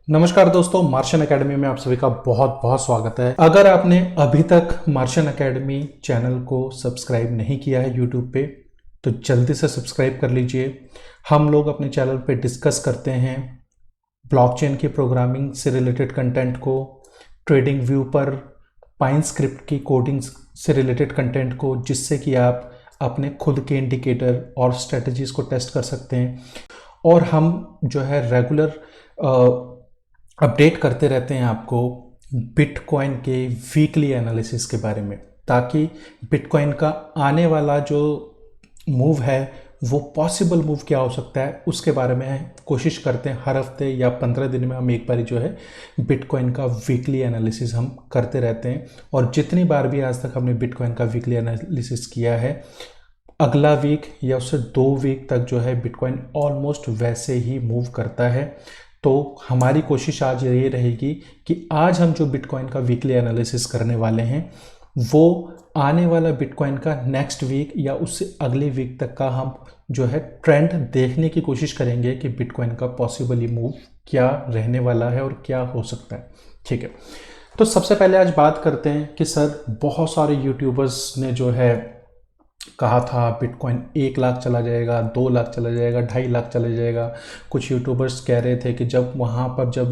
नमस्कार दोस्तों, मार्शन एकेडमी में आप सभी का बहुत बहुत स्वागत है। अगर आपने अभी तक मार्शन एकेडमी चैनल को सब्सक्राइब नहीं किया है यूट्यूब पे तो जल्दी से सब्सक्राइब कर लीजिए। हम लोग अपने चैनल पे डिस्कस करते हैं ब्लॉकचेन की प्रोग्रामिंग से रिलेटेड कंटेंट को, ट्रेडिंग व्यू पर पाइन स्क्रिप्ट की कोडिंग से रिलेटेड कंटेंट को, जिससे कि आप अपने खुद के इंडिकेटर और स्ट्रेटजीज को टेस्ट कर सकते हैं। और हम जो है रेगुलर अपडेट करते रहते हैं आपको बिटकॉइन के वीकली एनालिसिस के बारे में, ताकि बिटकॉइन का आने वाला जो मूव है वो पॉसिबल मूव क्या हो सकता है उसके बारे में कोशिश करते हैं। हर हफ्ते या 15 दिन में हम एक बार जो है बिटकॉइन का वीकली एनालिसिस हम करते रहते हैं। और जितनी बार भी आज तक हमने बिटकॉइन का वीकली एनालिसिस किया है, अगला वीक या उससे 2 वीक तक जो है बिटकॉइन ऑलमोस्ट वैसे ही मूव करता है। तो हमारी कोशिश आज ये रहेगी कि आज हम जो बिटकॉइन का वीकली एनालिसिस करने वाले हैं वो आने वाला बिटकॉइन का नेक्स्ट वीक या उससे अगले वीक तक का हम जो है ट्रेंड देखने की कोशिश करेंगे कि बिटकॉइन का पॉसिबली मूव क्या रहने वाला है और क्या हो सकता है। ठीक है, तो सबसे पहले आज बात करते हैं कि सर बहुत सारे यूट्यूबर्स ने जो है कहा था बिटकॉइन 1 लाख चला जाएगा, 2 लाख चला जाएगा, 2.5 लाख चला जाएगा। कुछ यूट्यूबर्स कह रहे थे कि जब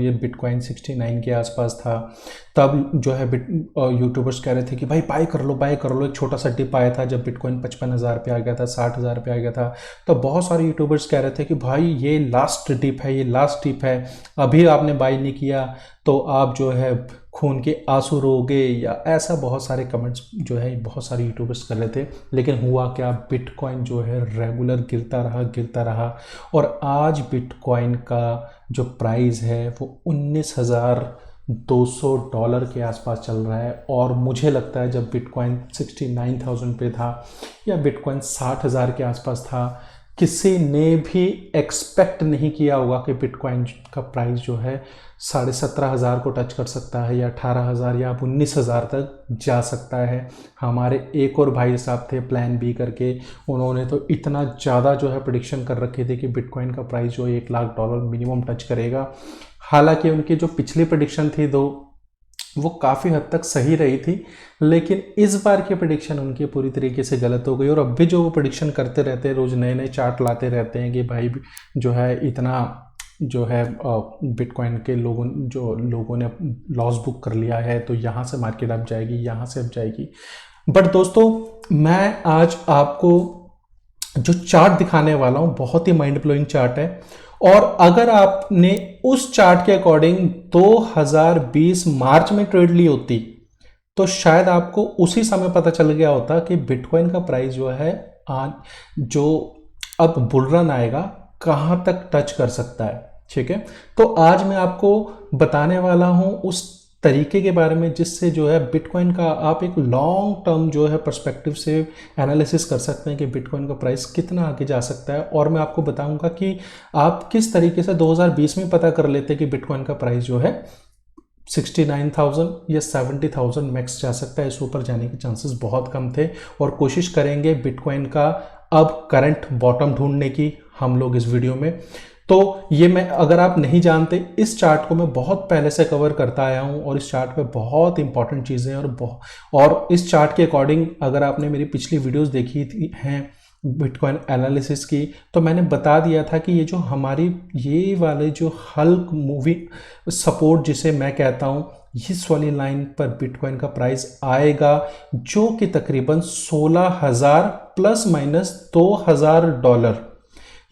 ये बिटकॉइन 69 के आसपास था तब जो है यूट्यूबर्स कह रहे थे कि भाई बाय कर लो बाय कर लो। एक छोटा सा डिप आया था जब बिटकॉइन 55,000 पे आ गया था, 60,000 पे आ गया था। तो बहुत सारे यूट्यूबर्स कह रहे थे कि भाई ये लास्ट डिप है, ये लास्ट डिप है, अभी आपने बाय नहीं किया तो आप जो है खून के आंसू रोगे, या ऐसा बहुत सारे कमेंट्स जो है बहुत सारे यूट्यूबर्स कर रहे थे। लेकिन हुआ क्या, बिटकॉइन जो है रेगुलर गिरता रहा और आज बिटकॉइन का जो प्राइस है वो $19,200 के आसपास चल रहा है। और मुझे लगता है जब बिटकॉइन 69,000 पे था या बिटकॉइन 60,000 के आसपास था, किसी ने भी एक्सपेक्ट नहीं किया होगा कि बिटकॉइन का प्राइस जो है 17,500 को टच कर सकता है या 18,000 या 19,000 तक जा सकता है। हमारे एक और भाई साहब थे प्लान बी करके, उन्होंने तो इतना ज़्यादा जो है प्रेडिक्शन कर रखी थी कि बिटकॉइन का प्राइस जो $1 लाख मिनिमम टच करेगा। हालांकि उनकी जो पिछली प्रेडिक्शन थी वो काफ़ी हद तक सही रही थी, लेकिन इस बार की प्रेडिक्शन उनकी पूरी तरीके से गलत हो गई। और अब भी जो वो प्रेडिक्शन करते रहते हैं, रोज़ नए नए चार्ट लाते रहते हैं कि भाई जो है इतना जो है बिटकॉइन के लोगों ने लॉस बुक कर लिया है, तो यहाँ से मार्केट अप जाएगी, यहाँ से अप जाएगी। बट दोस्तों, मैं आज आपको जो चार्ट दिखाने वाला हूँ बहुत ही माइंड ब्लोइंग चार्ट है। और अगर आपने उस चार्ट के अकॉर्डिंग 2020 मार्च में ट्रेड ली होती तो शायद आपको उसी समय पता चल गया होता कि बिटकॉइन का प्राइस जो है जो अब बुल रन आएगा कहां तक टच कर सकता है। ठीक है, तो आज मैं आपको बताने वाला हूं उस तरीके के बारे में जिससे जो है बिटकॉइन का आप एक लॉन्ग टर्म जो है पर्सपेक्टिव से एनालिसिस कर सकते हैं कि बिटकॉइन का प्राइस कितना आगे जा सकता है। और मैं आपको बताऊंगा कि आप किस तरीके से 2020 में पता कर लेते कि बिटकॉइन का प्राइस जो है 69,000 या 70,000 मैक्स जा सकता है। इस ऊपर जाने के चांसेस बहुत कम थे। और कोशिश करेंगे बिटकॉइन का अब करंट बॉटम ढूंढने की हम लोग इस वीडियो में। तो ये मैं, अगर आप नहीं जानते, इस चार्ट को मैं बहुत पहले से कवर करता आया हूँ और इस चार्ट पे बहुत इंपॉर्टेंट चीज़ें और इस चार्ट के अकॉर्डिंग अगर आपने मेरी पिछली वीडियोस देखी हैं बिटकॉइन एनालिसिस की, तो मैंने बता दिया था कि ये जो हमारी ये वाले जो हल्क मूविंग सपोर्ट जिसे मैं कहता हूँ, इस वाली लाइन पर बिटकॉइन का प्राइस आएगा जो कि तकरीबन 16,000 प्लस माइनस $2,000।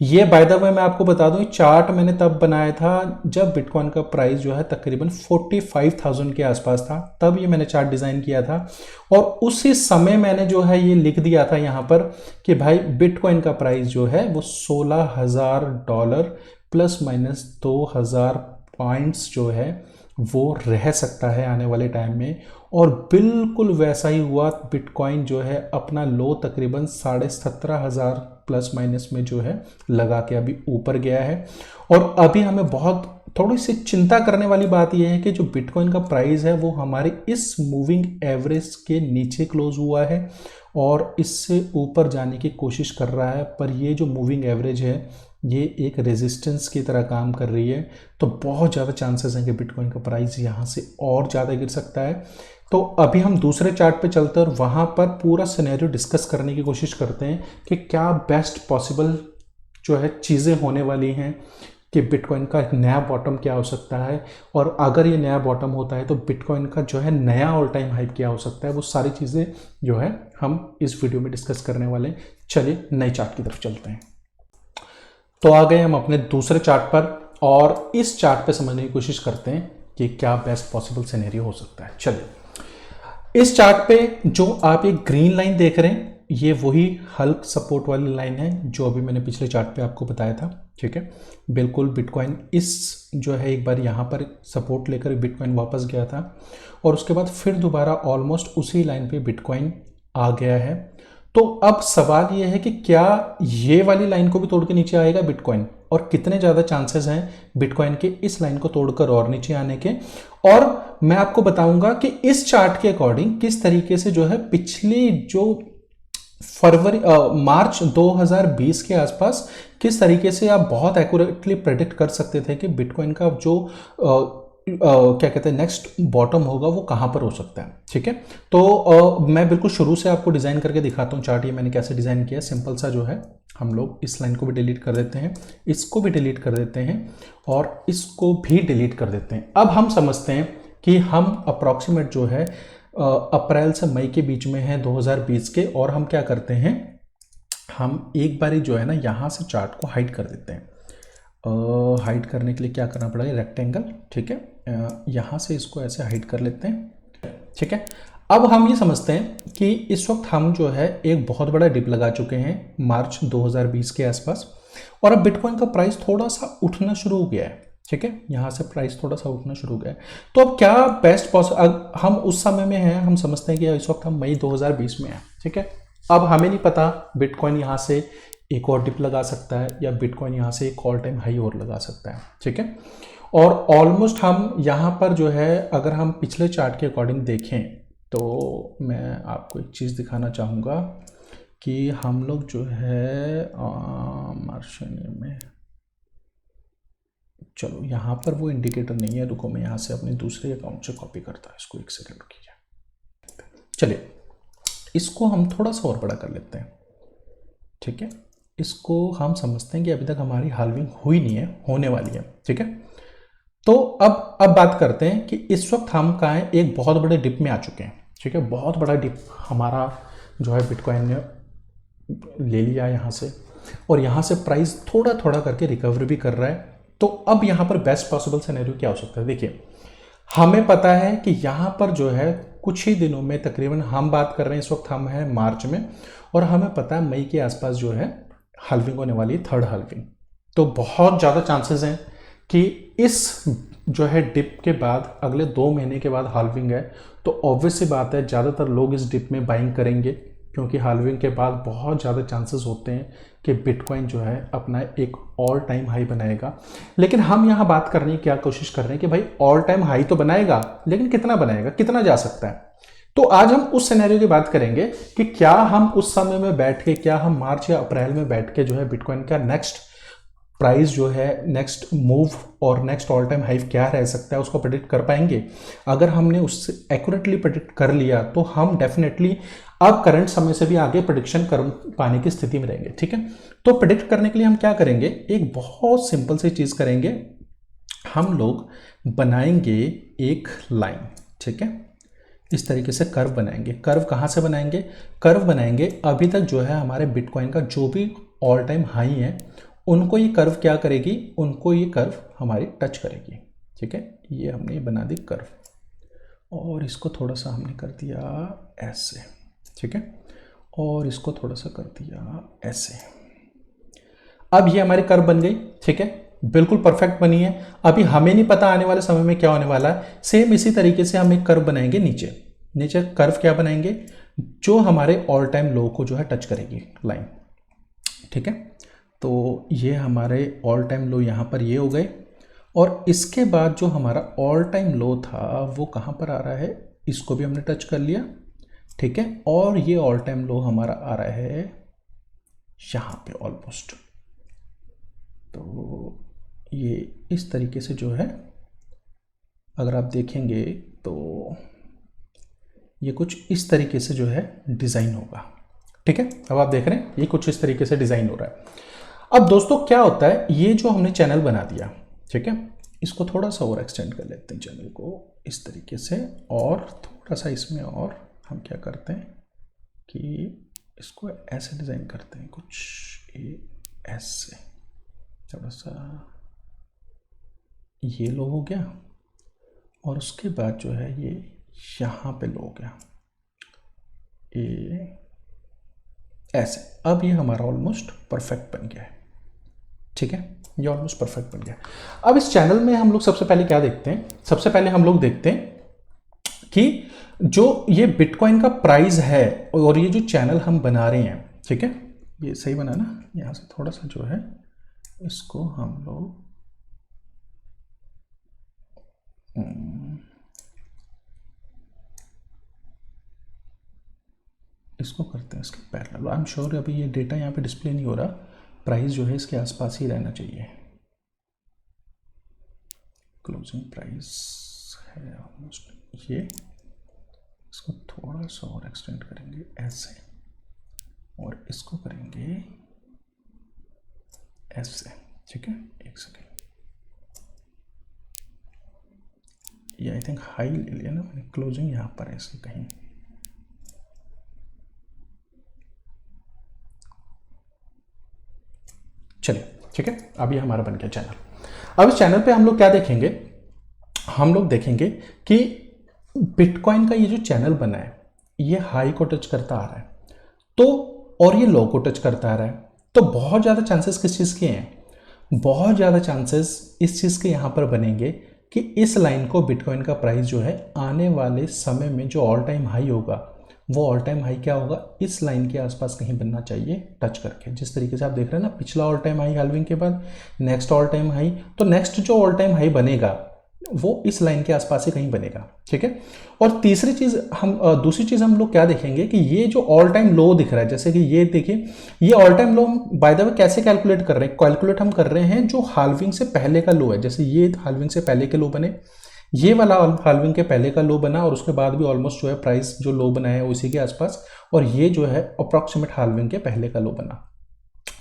ये बाय द वे मैं आपको बता दूं, चार्ट मैंने तब बनाया था जब बिटकॉइन का प्राइस जो है तकरीबन 45,000 के आसपास था, तब ये मैंने चार्ट डिज़ाइन किया था। और उसी समय मैंने जो है ये लिख दिया था यहाँ पर कि भाई बिटकॉइन का प्राइस जो है वो $16,000 प्लस माइनस 2,000 पॉइंट्स जो है वो रह सकता है आने वाले टाइम में। और बिल्कुल वैसा ही हुआ, बिटकॉइन जो है अपना लो तकरीबन 17,500 प्लस माइनस में जो है लगा के अभी ऊपर गया है। और अभी हमें बहुत थोड़ी सी चिंता करने वाली बात यह है कि जो बिटकॉइन का प्राइस है वो हमारे इस मूविंग एवरेज के नीचे क्लोज हुआ है और इससे ऊपर जाने की कोशिश कर रहा है। पर ये जो मूविंग एवरेज है ये एक रेजिस्टेंस की तरह काम कर रही है, तो बहुत ज़्यादा चांसेस हैं कि बिटकॉइन का प्राइस यहाँ से और ज़्यादा गिर सकता है। तो अभी हम दूसरे चार्ट पे चलते हैं और वहाँ पर पूरा सिनेरियो डिस्कस करने की कोशिश करते हैं कि क्या बेस्ट पॉसिबल जो है चीज़ें होने वाली हैं, कि बिटकॉइन का एक नया बॉटम क्या हो सकता है, और अगर ये नया बॉटम होता है तो बिटकॉइन का जो है नया ऑल टाइम हाई क्या हो सकता है। वो सारी चीज़ें जो है हम इस वीडियो में डिस्कस करने वाले हैं। चलिए नए चार्ट की तरफ चलते हैं। तो आ गए हम अपने दूसरे चार्ट पर और इस चार्ट पे समझने की कोशिश करते हैं कि क्या बेस्ट पॉसिबल सिनेरियो हो सकता है। चलिए इस चार्ट पे जो आप एक ग्रीन लाइन देख रहे हैं, ये वही हल्क सपोर्ट वाली लाइन है जो अभी मैंने पिछले चार्ट पे आपको बताया था। ठीक है, बिल्कुल बिटकॉइन इस जो है एक बार यहाँ पर सपोर्ट लेकर बिटकॉइन वापस गया था और उसके बाद फिर दोबारा ऑलमोस्ट उसी लाइन पे बिटकॉइन आ गया है। तो अब सवाल ये है कि क्या ये वाली लाइन को भी तोड़ के नीचे आएगा बिटकॉइन, और कितने ज़्यादा चांसेस हैं बिटकॉइन के इस लाइन को तोड़कर और नीचे आने के। और मैं आपको बताऊंगा कि इस चार्ट के अकॉर्डिंग किस तरीके से जो है पिछली जो मार्च 2020 के आसपास किस तरीके से आप बहुत एक्यूरेटली प्रेडिक्ट कर सकते थे कि बिटकॉइन का जो क्या कहते हैं नेक्स्ट बॉटम होगा वो कहाँ पर हो सकता है। ठीक है, तो मैं बिल्कुल शुरू से आपको डिज़ाइन करके दिखाता हूँ चार्ट। ये मैंने कैसे डिज़ाइन किया, सिंपल सा जो है हम लोग इस लाइन को भी डिलीट कर देते हैं, इसको भी डिलीट कर देते हैं और इसको भी डिलीट कर देते हैं। अब हम समझते हैं कि हम अप्रॉक्सीमेट जो है अप्रैल से मई के बीच में है 2020 के, और हम क्या करते हैं, हम एक बारी जो है ना यहाँ से चार्ट को हाइड कर देते हैं। हाइड करने के लिए क्या करना पड़ेगा, रेक्टेंगल। ठीक है, यहाँ से इसको ऐसे हाइड कर लेते हैं। ठीक है, अब हम ये समझते हैं कि इस वक्त हम जो है एक बहुत बड़ा डिप लगा चुके हैं मार्च 2020 के आसपास, और अब बिटकॉइन का प्राइस थोड़ा सा उठना शुरू हो गया है। ठीक है, यहाँ से प्राइस थोड़ा सा उठना शुरू हो गया है। तो अब क्या बेस्ट पॉसिबल, हम उस समय में हैं, हम समझते हैं कि इस वक्त हम मई 2020 में हैं। ठीक है, अब हमें नहीं पता बिटकॉइन यहाँ से एक और डिप लगा सकता है या बिटकॉइन यहाँ से एक ऑल टाइम हाई और लगा सकता है। ठीक है, और ऑलमोस्ट हम यहाँ पर जो है अगर हम पिछले चार्ट के अकॉर्डिंग देखें तो मैं आपको एक चीज़ दिखाना चाहूँगा कि हम लोग जो है मार्शल में, चलो यहाँ पर वो इंडिकेटर नहीं है, रुको मैं यहाँ से अपने दूसरे अकाउंट से कॉपी करता हूँ इसको, एक सेकेंड रुकिए। चलिए इसको हम थोड़ा सा और बड़ा कर लेते हैं। ठीक है, इसको हम समझते हैं कि अभी तक हमारी हाल्विंग हुई नहीं है, होने वाली है। ठीक है, तो अब बात करते हैं कि इस वक्त हम कहाँ हैं, एक बहुत बड़े डिप में आ चुके हैं। ठीक है, बहुत बड़ा डिप हमारा जो है बिटकॉइन ने ले लिया यहाँ से, और यहाँ से प्राइस थोड़ा थोड़ा करके रिकवर भी कर रहा है। तो अब यहाँ पर बेस्ट पॉसिबल सिनेरियो क्या हो सकता है, देखिए हमें पता है कि यहाँ पर जो है कुछ ही दिनों में, तकरीबन हम बात कर रहे हैं इस वक्त हम हैं मार्च में, और हमें पता है मई के आसपास जो है हाल्विंग होने वाली है, थर्ड हाल्विंग। तो बहुत ज़्यादा चांसेस हैं कि इस जो है डिप के बाद अगले 2 महीने के बाद हाल्विंग है। तो ऑब्वियस सी बात है ज़्यादातर लोग इस डिप में बाइंग करेंगे, क्योंकि हाल्विंग के बाद बहुत ज़्यादा चांसेस होते हैं कि बिटकॉइन जो है अपना एक ऑल टाइम हाई बनाएगा। लेकिन हम यहाँ बात करने की क्या कोशिश कर रहे हैं कि भाई ऑल टाइम हाई तो बनाएगा, लेकिन कितना बनाएगा, कितना जा सकता है। तो आज हम उस सिनेरियो की बात करेंगे कि क्या हम उस समय में बैठ के, क्या हम मार्च या अप्रैल में बैठ के जो है बिटकॉइन का नेक्स्ट प्राइस जो है, नेक्स्ट मूव और नेक्स्ट ऑल टाइम हाई क्या रह सकता है उसको प्रेडिक्ट कर पाएंगे। अगर हमने उससे एक्यूरेटली प्रेडिक्ट कर लिया तो हम डेफिनेटली अब करंट समय से भी आगे प्रेडिक्शन कर पाने की स्थिति में रहेंगे। ठीक है, तो प्रेडिक्ट करने के लिए हम क्या करेंगे, एक बहुत सिंपल सी चीज़ करेंगे, हम लोग बनाएंगे एक लाइन। ठीक है, इस तरीके से कर्व बनाएंगे। कर्व कहाँ से बनाएंगे, कर्व बनाएंगे अभी तक जो है हमारे बिटकॉइन का जो भी ऑल टाइम हाई है उनको ये कर्व क्या करेगी, उनको ये कर्व हमारी टच करेगी। ठीक है, ये हमने बना दी कर्व, और इसको थोड़ा सा हमने कर दिया ऐसे। ठीक है, और इसको थोड़ा सा कर दिया ऐसे। अब ये हमारी कर्व बन गई। ठीक है, बिल्कुल परफेक्ट बनी है। अभी हमें नहीं पता आने वाले समय में क्या होने वाला है। सेम इसी तरीके से हम एक कर्व बनाएंगे नीचे। नीचे कर्व क्या बनाएंगे, जो हमारे ऑल टाइम लो को जो है टच करेगी लाइन। ठीक है, तो ये हमारे ऑल टाइम लो यहाँ पर ये हो गए, और इसके बाद जो हमारा ऑल टाइम लो था वो कहाँ पर आ रहा है, इसको भी हमने टच कर लिया। ठीक है, और ये ऑल टाइम लो हमारा आ रहा है यहाँ पे ऑलमोस्ट। तो ये इस तरीके से जो है अगर आप देखेंगे तो ये कुछ इस तरीके से जो है डिज़ाइन होगा। ठीक है, अब आप देख रहे हैं ये कुछ इस तरीके से डिज़ाइन हो रहा है। अब दोस्तों क्या होता है, ये जो हमने चैनल बना दिया, ठीक है, इसको थोड़ा सा और एक्सटेंड कर लेते हैं चैनल को इस तरीके से, और थोड़ा सा इसमें और हम क्या करते हैं कि इसको ऐसे डिज़ाइन करते हैं, कुछ ऐसे, थोड़ा सा ये लो हो गया, और उसके बाद जो है ये यहाँ पे लो हो गया, ये ऐसे। अब ये हमारा ऑलमोस्ट परफेक्ट बन गया है। ठीक है, ये ऑलमोस्ट परफेक्ट बन गया। अब इस चैनल में हम लोग सबसे पहले क्या देखते हैं, सबसे पहले हम लोग देखते हैं कि जो ये बिटकॉइन का प्राइस है और ये जो चैनल हम बना रहे हैं, ठीक है, ये सही बना ना, यहाँ से थोड़ा सा जो है इसको हम लोग इसको करते हैं इसके पैरेलल। आई एम श्योर अभी ये डेटा यहाँ पे डिस्प्ले नहीं हो रहा, प्राइस जो है इसके आसपास ही रहना चाहिए। क्लोजिंग प्राइस है ऑलमोस्ट ये, इसको थोड़ा सा और एक्सटेंड करेंगे ऐसे, और इसको करेंगे ऐसे। ठीक है, एक सेकेंड, ये आई थिंक हाई ले लिया ना मैंने, क्लोजिंग यहाँ पर है इसकी कहीं। चलिए ठीक है, अभी हमारा बन गया चैनल। अब इस चैनल पे हम लोग क्या देखेंगे, हम लोग देखेंगे कि बिटकॉइन का ये जो चैनल बना है ये हाई को टच करता आ रहा है, तो और ये लो को टच करता आ रहा है, तो बहुत ज़्यादा चांसेस किस चीज़ के हैं, बहुत ज़्यादा चांसेस इस चीज़ के यहाँ पर बनेंगे कि इस लाइन को बिटकॉइन का प्राइस जो है आने वाले समय में जो ऑल टाइम हाई होगा, वो ऑल टाइम हाई क्या होगा, इस लाइन के आसपास कहीं बनना चाहिए टच करके। जिस तरीके से आप देख रहे हैं ना, पिछला ऑल टाइम हाई हाल्विंग के बाद नेक्स्ट ऑल टाइम हाई, तो नेक्स्ट जो ऑल टाइम हाई बनेगा वो इस लाइन के आसपास ही कहीं बनेगा। ठीक है, और तीसरी चीज हम दूसरी चीज हम लोग क्या देखेंगे कि ये जो ऑल टाइम लो दिख रहा है, जैसे कि ये देखिए, ये all time low by the way कैसे कैलकुलेट कर रहे हैं, कैलकुलेट हम कर रहे हैं जो हाल्विंग से पहले का लो है। जैसे ये हाल्विंग से पहले के लो बने, ये वाला हाल्विंग के पहले का लो बना, और उसके बाद भी ऑलमोस्ट जो है प्राइस जो लो बना है उसी के आसपास, और ये जो है अप्रॉक्सीमेट हाल्विंग के पहले का लो बना।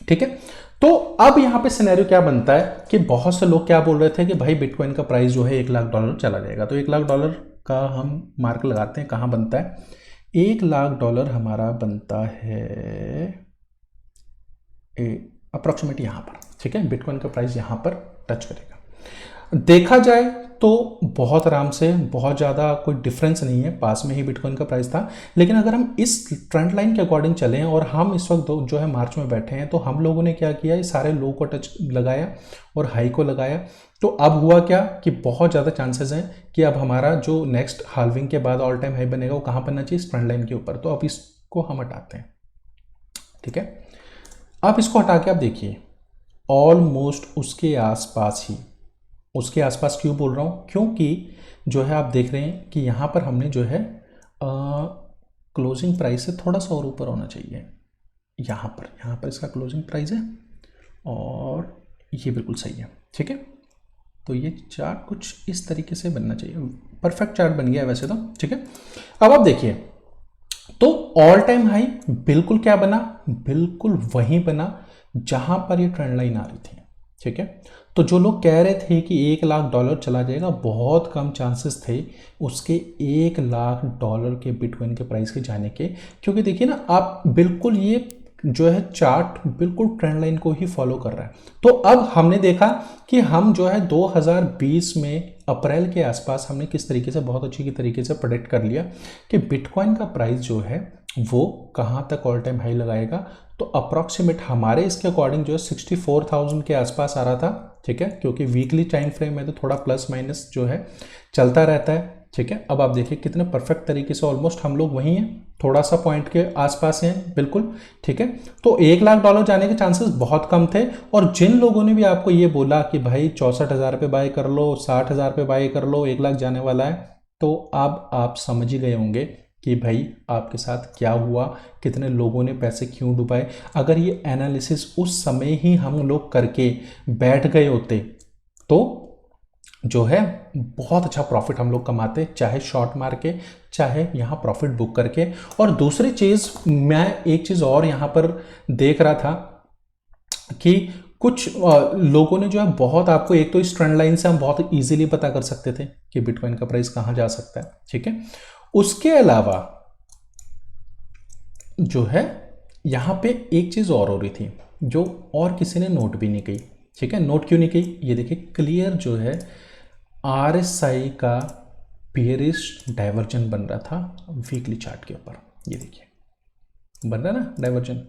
ठीक है, तो अब यहां पे सिनेरियो क्या बनता है कि बहुत से लोग क्या बोल रहे थे कि भाई बिटकॉइन का प्राइस जो है $1,00,000 चला जाएगा। तो $1,00,000 का हम मार्क लगाते हैं, कहां बनता है, $1,00,000 हमारा बनता है अप्रॉक्सीमेट यहां पर। ठीक है, बिटकॉइन का प्राइस यहां पर टच करेगा। देखा जाए तो बहुत आराम से, बहुत ज़्यादा कोई डिफरेंस नहीं है, पास में ही बिटकॉइन का प्राइस था। लेकिन अगर हम इस ट्रेंड लाइन के अकॉर्डिंग चलें, और हम इस वक्त जो है मार्च में बैठे हैं, तो हम लोगों ने क्या किया, ये सारे लो को टच लगाया और हाई को लगाया। तो अब हुआ क्या कि बहुत ज़्यादा चांसेस हैं कि अब हमारा जो नेक्स्ट हाल्विंग के बाद ऑल टाइम हाई बनेगा वो कहाँ बनना चाहिए, इस ट्रेंड लाइन के ऊपर। तो अब इसको हम हटाते हैं। ठीक है, अब इसको हटा के आप देखिए ऑलमोस्ट उसके आसपास ही, उसके आसपास क्यों बोल रहा हूँ, क्योंकि जो है आप देख रहे हैं कि यहाँ पर हमने जो है क्लोजिंग प्राइस से थोड़ा सा और ऊपर होना चाहिए। यहाँ पर इसका क्लोजिंग प्राइस है और ये बिल्कुल सही है। ठीक है, तो ये चार्ट कुछ इस तरीके से बनना चाहिए, परफेक्ट चार्ट बन गया है वैसे तो। ठीक है, अब आप देखिए तो ऑल टाइम हाई बिल्कुल क्या बना, बिल्कुल वहीं बना जहां पर ये ट्रेंड लाइन आ रही थी। ठीक है, तो जो लोग कह रहे थे कि $1,00,000 चला जाएगा, बहुत कम चांसेस थे उसके $1,00,000 के बिटकॉइन के प्राइस के जाने के। क्योंकि देखिए ना आप, बिल्कुल ये जो है चार्ट बिल्कुल ट्रेंड लाइन को ही फॉलो कर रहा है। तो अब हमने देखा कि हम जो है 2020 में अप्रैल के आसपास हमने किस तरीके से बहुत अच्छी तरीके से प्रेडिक्ट कर लिया कि बिटकॉइन का प्राइस जो है वो कहाँ तक ऑल टाइम हाई लगाएगा। तो अप्रॉक्सीमेट हमारे इसके अकॉर्डिंग जो है 64,000 के आसपास आ रहा था। ठीक है, क्योंकि वीकली टाइम फ्रेम में तो थोड़ा प्लस माइनस जो है चलता रहता है। ठीक है, अब आप देखिए कितने परफेक्ट तरीके से ऑलमोस्ट हम लोग वहीं हैं, थोड़ा सा पॉइंट के आसपास हैं बिल्कुल। ठीक है, तो $1,00,000 जाने के चांसेस बहुत कम थे। और जिन लोगों ने भी आपको ये बोला कि भाई 64,000 पे बाय कर लो, 60,000 पे बाय कर लो, 1,00,000 जाने वाला है, तो अब आप समझ ही गए होंगे कि भाई आपके साथ क्या हुआ, कितने लोगों ने पैसे क्यों डुबाए। अगर ये एनालिसिस उस समय ही हम लोग करके बैठ गए होते तो जो है बहुत अच्छा प्रॉफिट हम लोग कमाते, चाहे शॉर्ट मार के चाहे यहाँ प्रॉफिट बुक करके। और दूसरी चीज़, मैं एक चीज़ और यहाँ पर देख रहा था कि कुछ लोगों ने जो है बहुत आपको, एक तो इस ट्रेंड लाइन से हम बहुत इजीली पता कर सकते थे कि बिटकॉइन का प्राइस कहाँ जा सकता है, ठीक है। उसके अलावा जो है यहाँ पे एक चीज़ और हो रही थी जो और किसी ने नोट भी नहीं की, ठीक है। नोट क्यों नहीं की, ये देखिए क्लियर जो है RSI का बेयरिश डाइवर्जन बन रहा था वीकली चार्ट के ऊपर। ये देखिए बन रहा है ना डाइवर्जन,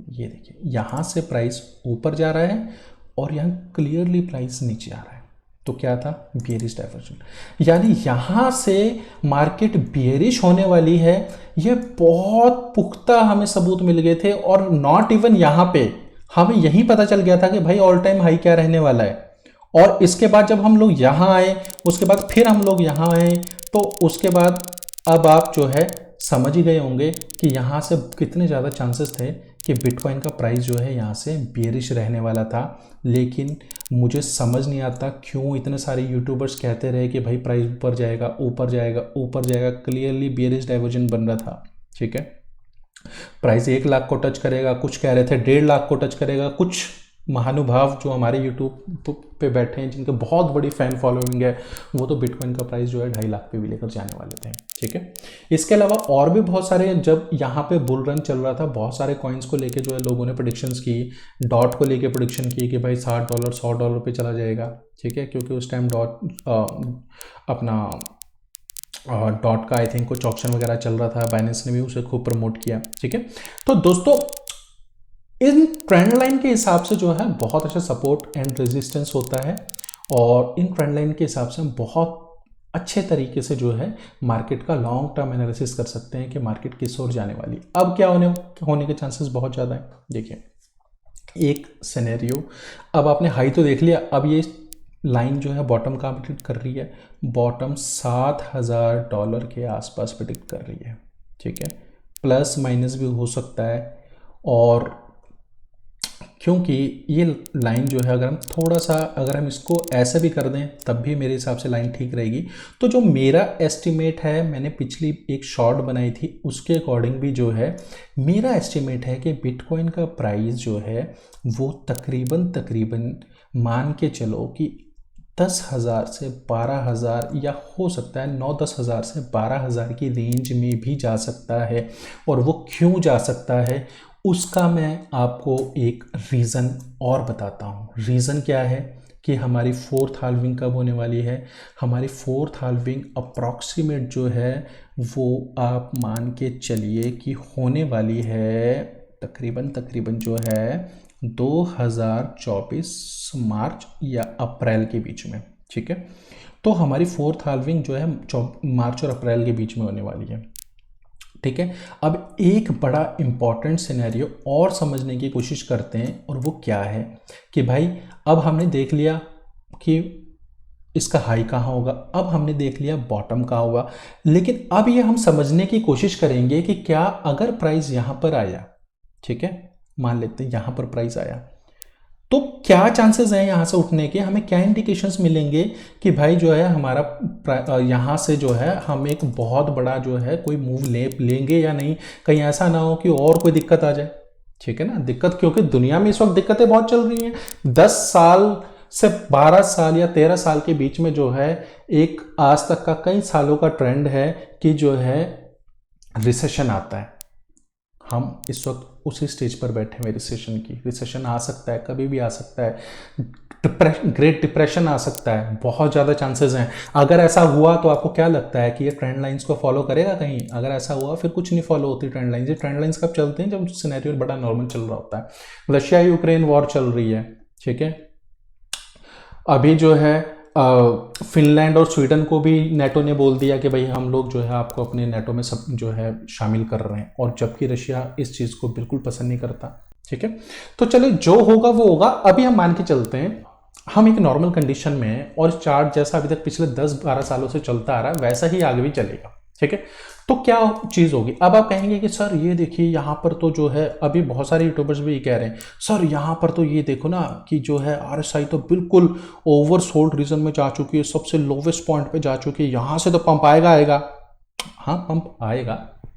ये देखिए यहाँ से प्राइस ऊपर जा रहा है और यहाँ क्लियरली प्राइस नीचे आ रहा है। तो क्या था, बियरिश डाइवर्जन, यानी यहाँ से मार्केट बियरिश होने वाली है। ये बहुत पुख्ता हमें सबूत मिल गए थे, और नॉट इवन यहाँ पे हमें यही पता चल गया था कि भाई ऑल टाइम हाई क्या रहने वाला है। और इसके बाद जब हम लोग यहाँ आए, उसके बाद फिर हम लोग यहाँ आए, तो उसके बाद अब आप जो है समझ ही गए होंगे कि यहाँ से कितने ज़्यादा चांसेस थे कि बिटकॉइन का प्राइस जो है यहाँ से बियरिश रहने वाला था। लेकिन मुझे समझ नहीं आता क्यों इतने सारे यूट्यूबर्स कहते रहे कि भाई प्राइस ऊपर जाएगा ऊपर जाएगा ऊपर जाएगा। क्लियरली बियरिश डाइवर्जन बन रहा था, ठीक है। प्राइस 1 लाख को टच करेगा, कुछ कह रहे थे 1.5 लाख को टच करेगा। कुछ महानुभाव जो हमारे यूट्यूब पे बैठे हैं, जिनके बहुत बड़ी फैन फॉलोइंग है, वो तो बिटकॉइन का प्राइस जो है 2.5 लाख पे भी लेकर जाने वाले थे, ठीक है। इसके अलावा और भी बहुत सारे, जब यहाँ पे बुल रन चल रहा था, बहुत सारे कॉइन्स को लेके जो है लोगों ने प्रेडिक्शंस की। डॉट को लेके प्रेडिक्शन की कि भाई $60 $100 पे चला जाएगा, ठीक है, क्योंकि उस टाइम अपना डॉट का आई थिंक कुछ ऑप्शन वगैरह चल रहा था, बाइनेंस ने भी उसे खूब प्रमोट किया, ठीक है। तो दोस्तों इन ट्रेंड लाइन के हिसाब से जो है बहुत अच्छा सपोर्ट एंड रेजिस्टेंस होता है, और इन ट्रेंड लाइन के हिसाब से हम बहुत अच्छे तरीके से जो है मार्केट का लॉन्ग टर्म एनालिसिस कर सकते हैं कि मार्केट किस ओर जाने वाली है। अब क्या होने के चांसेस बहुत ज़्यादा है। देखिए एक सिनेरियो, अब आपने हाई तो देख लिया, अब ये लाइन जो है बॉटम कहाँ प्रिडिक्ट कर रही है, बॉटम $7,000 के आसपास प्रिडिक्ट कर रही है, ठीक है। प्लस माइनस भी हो सकता है, और क्योंकि ये लाइन जो है अगर हम थोड़ा सा, अगर हम इसको ऐसे भी कर दें तब भी मेरे हिसाब से लाइन ठीक रहेगी। तो जो मेरा एस्टिमेट है, मैंने पिछली एक शॉर्ट बनाई थी उसके अकॉर्डिंग भी जो है मेरा एस्टिमेट है कि बिटकॉइन का प्राइस जो है वो तकरीबन मान के चलो कि 10,000 से 12,000 या हो सकता है 9-10 हज़ार से 12,000 की रेंज में भी जा सकता है। और वो क्यों जा सकता है उसका मैं आपको एक रीज़न और बताता हूँ। रीज़न क्या है कि हमारी 4th हाल्विंग कब होने वाली है। हमारी 4th हाल्विंग अप्रॉक्सीमेट जो है वो आप मान के चलिए कि होने वाली है तकरीबन जो है 2024 मार्च या अप्रैल के बीच में, ठीक है। तो हमारी 4th हाल्विंग जो है मार्च और अप्रैल के बीच में होने वाली है, ठीक है। अब एक बड़ा इंपॉर्टेंट सिनेरियो और समझने की कोशिश करते हैं, और वो क्या है कि भाई अब हमने देख लिया कि इसका हाई कहाँ होगा, अब हमने देख लिया बॉटम कहाँ होगा, लेकिन अब ये हम समझने की कोशिश करेंगे कि क्या अगर प्राइस यहाँ पर आया, ठीक है, मान लेते हैं यहाँ पर प्राइस आया, तो क्या चांसेस हैं यहाँ से उठने के, हमें क्या इंडिकेशंस मिलेंगे कि भाई जो है हमारा यहाँ से जो है हम एक बहुत बड़ा जो है कोई मूव लेंगे या नहीं। कहीं ऐसा ना हो कि और कोई दिक्कत आ जाए, ठीक है ना। दिक्कत, क्योंकि दुनिया में इस वक्त दिक्कतें बहुत चल रही हैं। 10 साल से 12 साल या 13 साल के बीच में जो है एक आज तक का कई सालों का ट्रेंड है कि जो है रिसेशन आता है। हम इस वक्त उसी स्टेज पर बैठे हुए रिसेशन की। रिसेशन आ सकता है, कभी भी आ सकता है, ग्रेट डिप्रेशन आ सकता है, बहुत ज़्यादा चांसेस हैं। अगर ऐसा हुआ तो आपको क्या लगता है कि ये ट्रेंड लाइंस को फॉलो करेगा कहीं? अगर ऐसा हुआ फिर कुछ नहीं फॉलो होती ट्रेंड लाइंस। ये ट्रेंड लाइंस कब चलते हैं? जब सिनेरियो बड़ा नॉर्मल चल रहा होता है। रशिया यूक्रेन वॉर चल रही है, ठीक है। अभी जो है फिनलैंड और स्वीडन को भी नेटो ने बोल दिया कि भाई हम लोग जो है आपको अपने नेटो में सब जो है शामिल कर रहे हैं, और जबकि रशिया इस चीज़ को बिल्कुल पसंद नहीं करता, ठीक है। तो चलिए जो होगा वो होगा। अभी हम मान के चलते हैं हम एक नॉर्मल कंडीशन में हैं, और चार्ट जैसा अभी तक पिछले 10-12 सालों से चलता आ रहा है वैसा ही आगे भी चलेगा, ठीक है। तो क्या चीज़ होगी, अब आप कहेंगे कि सर ये देखिए यहाँ पर तो जो है, अभी बहुत सारे यूट्यूबर्स भी कह रहे हैं सर यहाँ पर तो ये देखो ना कि जो है RSI तो बिल्कुल ओवरसोल्ड रीजन में जा चुकी है, सबसे लोवेस्ट पॉइंट पे जा चुकी है, यहाँ से तो पंप आएगा आएगा। हाँ पंप आएगा,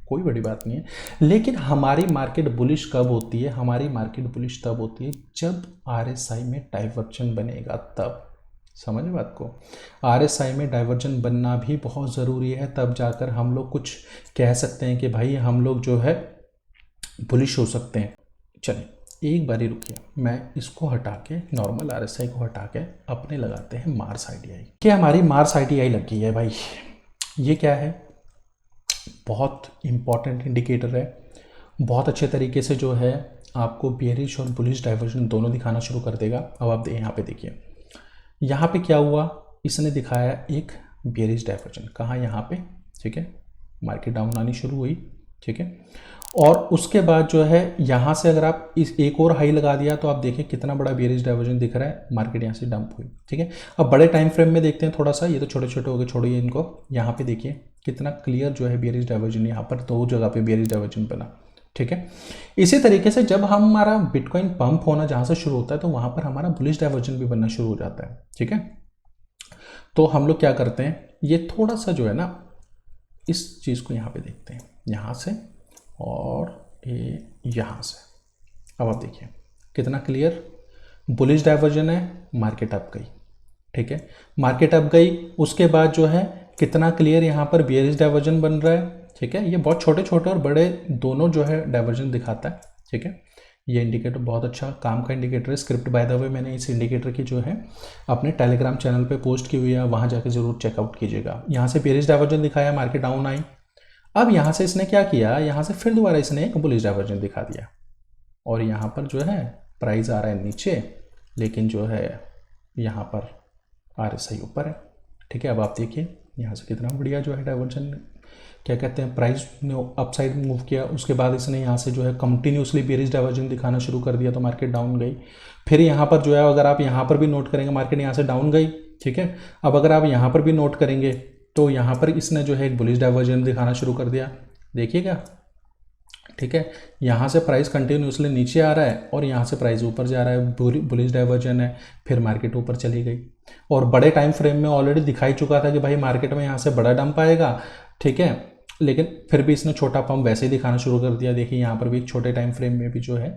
कोई बड़ी बात नहीं है, लेकिन हमारी मार्केट बुलिश कब होती है, हमारी मार्केट बुलिश तब होती है जब RSI में डाइवर्जन बनेगा तब। समझ बात को, RSI में डाइवर्जन बनना भी बहुत ज़रूरी है, तब जाकर हम लोग कुछ कह सकते हैं कि भाई हम लोग जो है बुलिश हो सकते हैं। चलिए एक बारी रुकिए, मैं इसको हटा के, नॉर्मल RSI को हटा के अपने लगाते हैं मार्स ITI। क्या हमारी मार्स ITI लग गई है भाई, ये क्या है, बहुत इंपॉर्टेंट इंडिकेटर है, बहुत अच्छे तरीके से जो है आपको बेयरिश और बुलिश डाइवर्जन दोनों दिखाना शुरू कर देगा। अब आप यहाँ पे देखिए, यहाँ पे क्या हुआ, इसने दिखाया एक बेयरिश डाइवर्जन, कहाँ, यहाँ पे, ठीक है, मार्केट डाउन आनी शुरू हुई, ठीक है, और उसके बाद जो है यहाँ से अगर आप इस एक और हाई लगा दिया तो आप देखें कितना बड़ा बेयरिश डाइवर्जन दिख रहा है, मार्केट यहाँ से डंप हुई, ठीक है। अब बड़े टाइम फ्रेम में देखते हैं थोड़ा सा, ये तो छोटे छोटे हो गए, छोड़िए इनको, यहाँ पे देखिए कितना क्लियर जो है बेयरिश डाइवर्जन, यहाँ पर दो जगह पे बेयरिश डाइवर्जन बना, ठीक है। इसी तरीके से जब हमारा बिटकॉइन पंप होना जहाँ से शुरू होता है तो वहाँ पर हमारा बुलिश डाइवर्जन भी बनना शुरू हो जाता है, ठीक है। तो हम लोग क्या करते हैं, ये थोड़ा सा जो है ना इस चीज़ को यहाँ पे देखते हैं, यहाँ से और ये यहाँ से। अब आप देखिए कितना क्लियर बुलिश डाइवर्जन है, मार्केट अप गई, ठीक है, मार्केट अप गई, उसके बाद जो है कितना क्लियर यहाँ पर बेयरिश डाइवर्जन बन रहा है, ठीक है। ये बहुत छोटे छोटे और बड़े दोनों जो है डाइवर्जन दिखाता है, ठीक है। ये इंडिकेटर बहुत अच्छा काम का इंडिकेटर है, स्क्रिप्ट बाय द वे मैंने इस इंडिकेटर की जो है अपने टेलीग्राम चैनल पे पोस्ट की हुई है, वहाँ जाकर जरूर चेकआउट कीजिएगा। यहाँ से बेयरिश डाइवर्जन दिखाया, मार्केट डाउन आई, अब यहाँ से इसने क्या किया, यहाँ से फिर दोबारा इसने एक बुलिश डाइवर्जन दिखा दिया, और यहाँ पर जो है प्राइस आ रहा है नीचे, लेकिन जो है यहाँ पर RSI ऊपर है, ठीक है। अब आप देखिए यहाँ से कितना बढ़िया जो है डाइवर्जन, क्या कहते हैं, प्राइस ने अपसाइड मूव किया, उसके बाद इसने यहाँ से जो है कंटिन्यूसली बेयरिश डाइवर्जन दिखाना शुरू कर दिया, तो मार्केट डाउन गई। फिर यहाँ पर जो है अगर आप यहाँ पर भी नोट करेंगे, मार्केट यहाँ से डाउन गई, ठीक है। अब अगर आप यहाँ पर भी नोट करेंगे तो यहाँ पर इसने जो है एक बुलिश डाइवर्जन दिखाना शुरू कर दिया, देखिएगा, ठीक है। यहाँ से प्राइस कंटिन्यूसली नीचे आ रहा है और यहाँ से प्राइस ऊपर जा रहा है, बुलिश डाइवर्जन है, फिर मार्केट ऊपर चली गई, और बड़े टाइम फ्रेम में ऑलरेडी दिखाई चुका था कि भाई मार्केट में यहाँ से बड़ा डंप आएगा, ठीक है, लेकिन फिर भी इसने छोटा पंप वैसे ही दिखाना शुरू कर दिया। देखिए यहाँ पर भी एक छोटे टाइम फ्रेम में भी जो है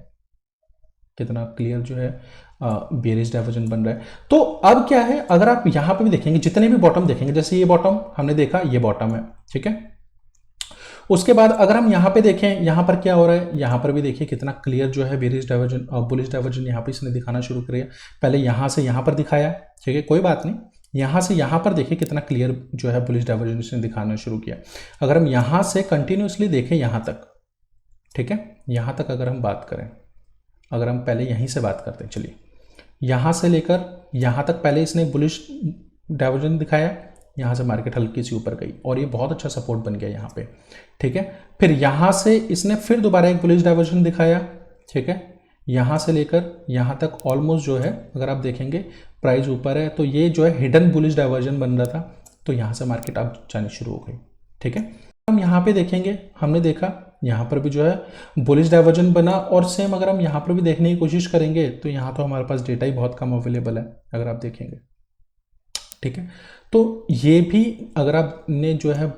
कितना क्लियर जो है बेयरिश डाइवर्जन बन रहा है। तो अब क्या है, अगर आप यहाँ पे भी देखेंगे, जितने भी बॉटम देखेंगे, जैसे ये बॉटम हमने देखा, ये बॉटम है, ठीक है। उसके बाद अगर हम यहाँ पे देखें, यहाँ पर क्या हो रहा है, यहाँ पर भी देखिए कितना क्लियर जो है बेयरिश डाइवर्जन और बुलिश डाइवर्जन यहाँ पे इसने दिखाना शुरू किया। पहले यहाँ से यहाँ पर दिखाया, ठीक है, कोई बात नहीं, यहाँ से यहाँ पर देखिए कितना क्लियर जो है बुलिश डाइवर्जन इसने दिखाना शुरू किया। अगर हम यहाँ से कंटिन्यूसली देखें यहाँ तक, ठीक है, यहाँ तक अगर हम बात करें, अगर हम पहले यहीं से बात करते हैं, चलिए यहाँ से लेकर यहाँ तक पहले इसने बुलिश डाइवर्जन दिखाया, यहाँ से मार्केट हल्की सी ऊपर गई और ये बहुत अच्छा सपोर्ट बन गया यहाँ पे, ठीक है। फिर यहाँ से इसने फिर दोबारा एक बुलिश डाइवर्जन दिखाया, ठीक है, यहाँ से लेकर यहाँ तक ऑलमोस्ट जो है अगर आप देखेंगे प्राइस ऊपर है, तो ये जो है हिडन बुलिश डाइवर्जन बन रहा था, तो यहाँ से मार्केट अब जानी शुरू हो गई, ठीक है। हम यहाँ पे देखेंगे, हमने देखा यहाँ पर भी जो है बुलिश डाइवर्जन बना, और सेम अगर हम यहाँ पर भी देखने की कोशिश करेंगे तो यहाँ तो हमारे पास डेटा ही बहुत कम अवेलेबल है अगर आप देखेंगे, ठीक है। तो ये भी अगर आपने जो है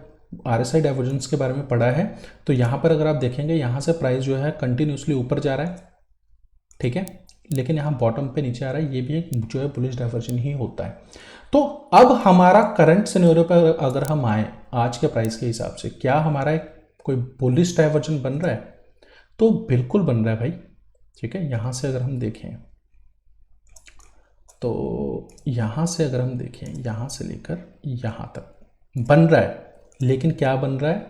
RSI डाइवर्जेंस के बारे में पढ़ा है तो यहाँ पर अगर आप देखेंगे, यहाँ से प्राइस जो है कंटिन्यूसली ऊपर जा रहा है, ठीक है, लेकिन यहाँ बॉटम पे नीचे आ रहा है, ये भी एक जो है बुलिश डाइवर्जन ही होता है। तो अब हमारा करंट सिनेरियो पर अगर हम आए आज के प्राइस के हिसाब से, क्या हमारा एक कोई बुलिश डाइवर्जन बन रहा है? तो बिल्कुल बन रहा है भाई, ठीक है। यहाँ से अगर हम देखें तो यहाँ से अगर हम देखें, यहाँ से लेकर यहाँ तक बन रहा है, लेकिन क्या बन रहा है,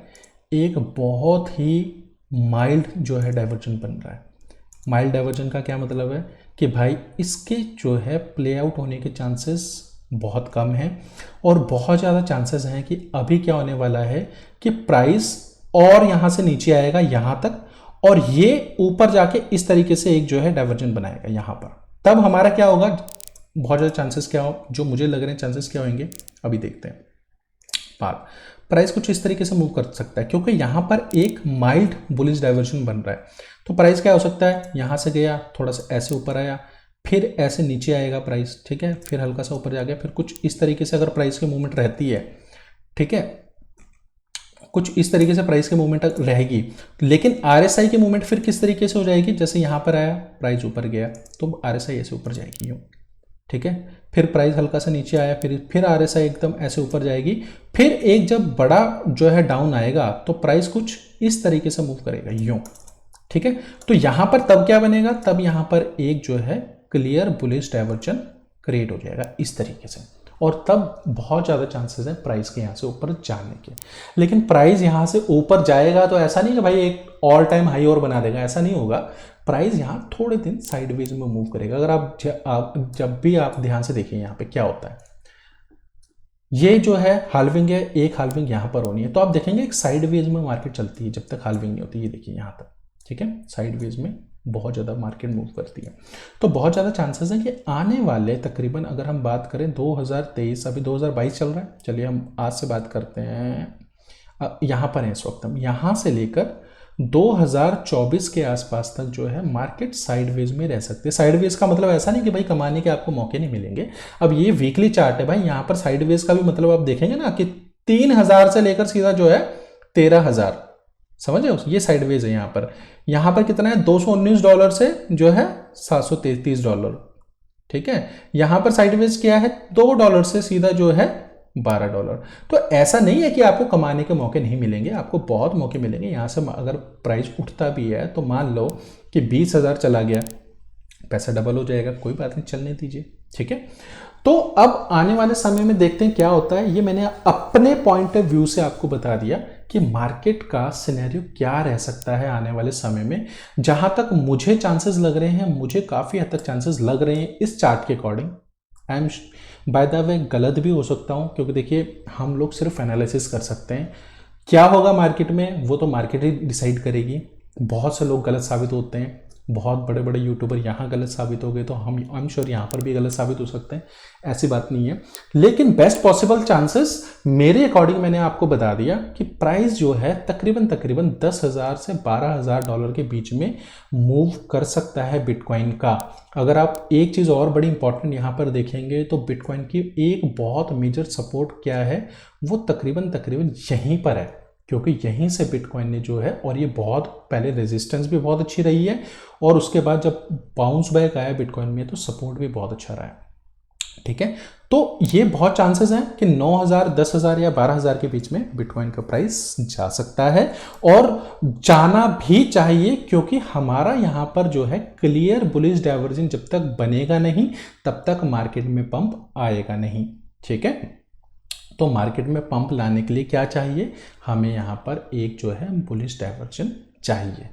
एक बहुत ही माइल्ड जो है डाइवर्जन बन रहा है। माइल्ड डाइवर्जन का क्या मतलब है कि भाई इसके जो है प्ले आउट होने के चांसेस बहुत कम हैं, और बहुत ज़्यादा चांसेस हैं कि अभी क्या होने वाला है कि प्राइस और यहाँ से नीचे आएगा यहाँ तक, और ये ऊपर जाके इस तरीके से एक जो है डाइवर्जन बनाएगा यहाँ पर। तब हमारा क्या होगा, बहुत ज़्यादा चांसेस क्या हो, जो मुझे लग रहे हैं चांसेस क्या होंगे, अभी देखते हैं बात। प्राइस कुछ इस तरीके से मूव कर सकता है, क्योंकि यहाँ पर एक माइल्ड बुलिश डाइवर्जन बन रहा है। तो प्राइस क्या हो सकता है, यहाँ से गया थोड़ा सा ऐसे ऊपर आया, फिर ऐसे नीचे आएगा प्राइस, ठीक है, फिर हल्का सा ऊपर जा गया, फिर कुछ इस तरीके से अगर प्राइस की मूवमेंट रहती है, ठीक है, कुछ इस तरीके से प्राइस की मूवमेंट रहेगी। लेकिन आरएसआई की मूवमेंट फिर किस तरीके से हो जाएगी, जैसे यहाँ पर आया प्राइस ऊपर गया तो आरएसआई ऐसे ऊपर जाएगी यूँ, ठीक है, फिर प्राइस हल्का सा नीचे आया, फिर आरएसआई एकदम ऐसे ऊपर जाएगी, फिर एक जब बड़ा जो है डाउन आएगा तो प्राइस कुछ इस तरीके से मूव करेगा यूँ, ठीक है। तो यहाँ पर तब क्या बनेगा, तब यहाँ पर एक जो है क्लियर बुलिश डाइवर्जन क्रिएट हो जाएगा इस तरीके से, और तब बहुत ज़्यादा चांसेस हैं प्राइस के यहाँ से ऊपर जाने के। लेकिन प्राइस यहाँ से ऊपर जाएगा तो ऐसा नहीं कि भाई एक ऑल टाइम हाई और बना देगा, ऐसा नहीं होगा। प्राइस यहाँ थोड़े दिन साइडवेज में मूव करेगा। अगर आप जब भी आप ध्यान से देखिए यहाँ पे क्या होता है, ये जो है हाल्विंग है, एक हाल्विंग यहाँ पर होनी है, तो आप देखेंगे एक साइडवेज में मार्केट चलती है जब तक हाल्विंग नहीं होती। ये देखिए यहाँ तक, ठीक है, साइडवेज में बहुत ज़्यादा मार्केट मूव करती है। तो बहुत ज़्यादा चांसेस हैं कि आने वाले तकरीबन अगर हम बात करें 2023, अभी 2022 चल रहा है, चलिए हम आज से बात करते हैं, यहाँ पर है इस वक्त हम, यहाँ से लेकर 2024 के आसपास तक जो है मार्केट साइडवेज में रह सकते हैं। साइडवेज का मतलब ऐसा नहीं कि भाई कमाने के आपको मौके नहीं मिलेंगे। अब ये वीकली चार्ट है भाई, यहाँ पर साइडवेज का भी मतलब आप देखेंगे ना कि 3000 से लेकर सीधा जो है 13,000, समझ रहे हो, ये साइडवेज है। यहाँ पर कितना है, $219 से जो है $733, ठीक है। यहाँ पर साइडवेज क्या है, $2 से सीधा जो है $12। तो ऐसा नहीं है कि आपको कमाने के मौके नहीं मिलेंगे, आपको बहुत मौके मिलेंगे। यहाँ से अगर प्राइस उठता भी है तो मान लो कि 20,000 चला गया, पैसा डबल हो जाएगा, कोई बात नहीं, चलने दीजिए, ठीक है। तो अब आने वाले समय में देखते हैं क्या होता है। ये मैंने अपने पॉइंट ऑफ व्यू से आपको बता दिया कि मार्केट का सिनेरियो क्या रह सकता है आने वाले समय में। जहां तक मुझे चांसेस लग रहे हैं, मुझे काफ़ी हद तक चांसेस लग रहे हैं इस चार्ट के according. I am by the way गलत भी हो सकता हूं, क्योंकि देखिए हम लोग सिर्फ एनालिसिस कर सकते हैं। क्या होगा मार्केट में वो तो मार्केट ही डिसाइड करेगी। बहुत से लोग गलत साबित होते हैं, बहुत बड़े बड़े यूट्यूबर यहाँ गलत साबित हो गए, तो हम आई एम श्योर यहाँ पर भी गलत साबित हो सकते हैं, ऐसी बात नहीं है। लेकिन बेस्ट पॉसिबल चांसेस मेरे अकॉर्डिंग मैंने आपको बता दिया कि प्राइस जो है तकरीबन 10,000 से $12,000 के बीच में मूव कर सकता है बिटकॉइन का। अगर आप एक चीज़ और बड़ी इंपॉर्टेंट यहाँ पर देखेंगे तो बिटकॉइन की एक बहुत मेजर सपोर्ट क्या है, वो तकरीबन यहीं पर है, क्योंकि यहीं से बिटकॉइन ने जो है, और ये बहुत पहले रेजिस्टेंस भी बहुत अच्छी रही है, और उसके बाद जब बाउंस बैक आया बिटकॉइन में तो सपोर्ट भी बहुत अच्छा रहा है, ठीक है। तो ये बहुत चांसेस हैं कि 9,000, 10,000 या 12,000 के बीच में बिटकॉइन का प्राइस जा सकता है, और जाना भी चाहिए, क्योंकि हमारा यहाँ पर जो है क्लियर बुलिश डाइवर्जन जब तक बनेगा नहीं तब तक मार्केट में पंप आएगा नहीं, ठीक है। तो मार्केट में पंप लाने के लिए क्या चाहिए, हमें यहाँ पर एक जो है बुलिश डाइवर्जन चाहिए,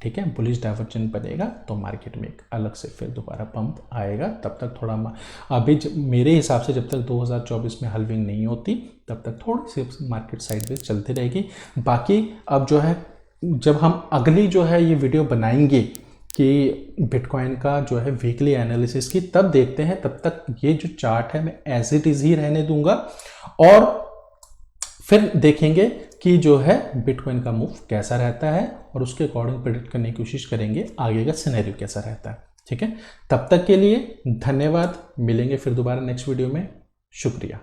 ठीक है। बुलिश डाइवर्जन बनेगा तो मार्केट में एक अलग से फिर दोबारा पंप आएगा। तब तक थोड़ा अभी मेरे हिसाब से जब तक 2024 में हाल्विंग नहीं होती तब तक थोड़ी सी मार्केट साइडवेज चलती रहेगी। बाकी अब जो है जब हम अगली जो है ये वीडियो बनाएंगे कि बिटकॉइन का जो है वीकली एनालिसिस की, तब देखते हैं। तब तक ये जो चार्ट है मैं एज इट इज ही रहने दूंगा, और फिर देखेंगे कि जो है बिटकॉइन का मूव कैसा रहता है, और उसके अकॉर्डिंग प्रेडिक्ट करने की कोशिश करेंगे आगे का सिनेरियो कैसा रहता है, ठीक है। तब तक के लिए धन्यवाद, मिलेंगे फिर दोबारा नेक्स्ट वीडियो में, शुक्रिया।